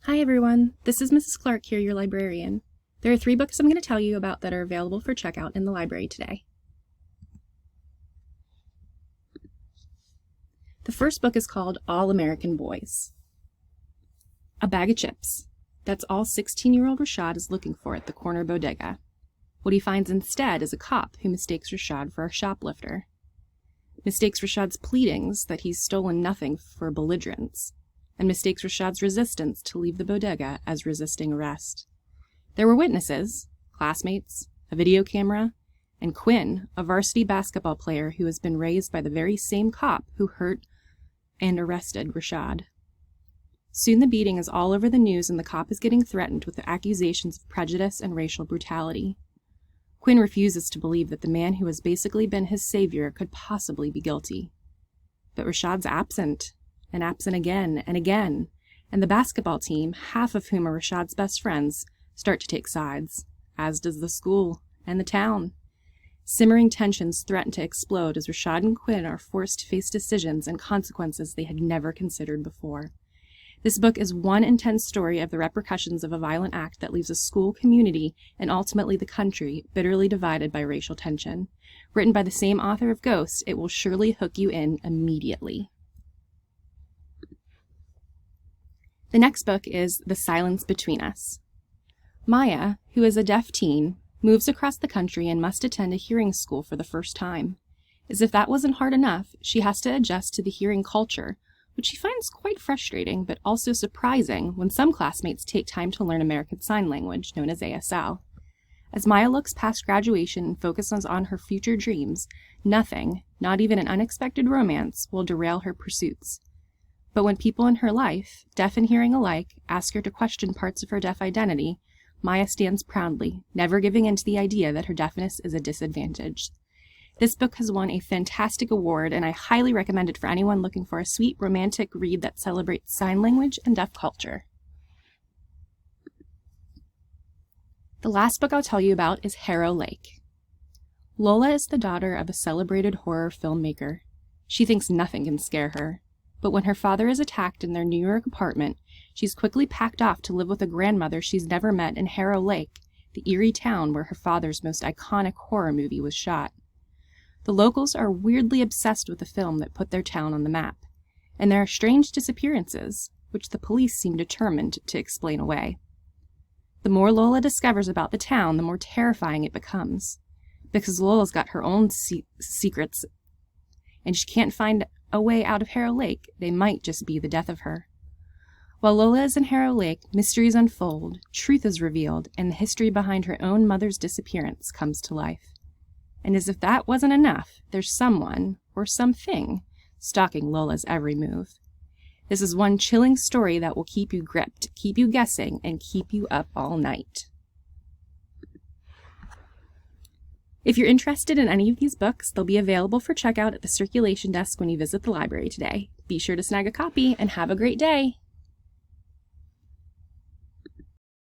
Hi everyone, this is Mrs. Clark here, your librarian. There are 3 books I'm going to tell you about that are available for checkout in the library today. The first book is called All American Boys. A bag of chips. That's all 16-year-old Rashad is looking for at the corner bodega. What he finds instead is a cop who mistakes Rashad for a shoplifter. Mistakes Rashad's pleadings that he's stolen nothing for belligerence, and mistakes Rashad's resistance to leave the bodega as resisting arrest. There were witnesses, classmates, a video camera, and Quinn, a varsity basketball player who has been raised by the very same cop who hurt and arrested Rashad. Soon the beating is all over the news and the cop is getting threatened with the accusations of prejudice and racial brutality. Quinn refuses to believe that the man who has basically been his savior could possibly be guilty. But Rashad's absent, and absent again and again, and the basketball team, half of whom are Rashad's best friends, start to take sides, as does the school and the town. Simmering tensions threaten to explode as Rashad and Quinn are forced to face decisions and consequences they had never considered before. This book is one intense story of the repercussions of a violent act that leaves a school community and ultimately the country bitterly divided by racial tension. Written by the same author of Ghost, it will surely hook you in immediately. The next book is The Silence Between Us. Maya, who is a deaf teen, moves across the country and must attend a hearing school for the first time. As if that wasn't hard enough, she has to adjust to the hearing culture, which she finds quite frustrating but also surprising when some classmates take time to learn American Sign Language, known as ASL. As Maya looks past graduation and focuses on her future dreams, nothing, not even an unexpected romance, will derail her pursuits. But when people in her life, deaf and hearing alike, ask her to question parts of her deaf identity, Maya stands proudly, never giving in to the idea that her deafness is a disadvantage. This book has won a fantastic award, and I highly recommend it for anyone looking for a sweet, romantic read that celebrates sign language and deaf culture. The last book I'll tell you about is Harrow Lake. Lola is the daughter of a celebrated horror filmmaker. She thinks nothing can scare her. But when her father is attacked in their New York apartment, she's quickly packed off to live with a grandmother she's never met in Harrow Lake, the eerie town where her father's most iconic horror movie was shot. The locals are weirdly obsessed with the film that put their town on the map, and there are strange disappearances, which the police seem determined to explain away. The more Lola discovers about the town, the more terrifying it becomes, because Lola's got her own secrets, and she can't find a way out of Harrow Lake. They might just be the death of her. While Lola is in Harrow Lake, mysteries unfold, truth is revealed, and the history behind her own mother's disappearance comes to life. And as if that wasn't enough, there's someone, or something, stalking Lola's every move. This is one chilling story that will keep you gripped, keep you guessing, and keep you up all night. If you're interested in any of these books, they'll be available for checkout at the circulation desk when you visit the library today. Be sure to snag a copy and have a great day!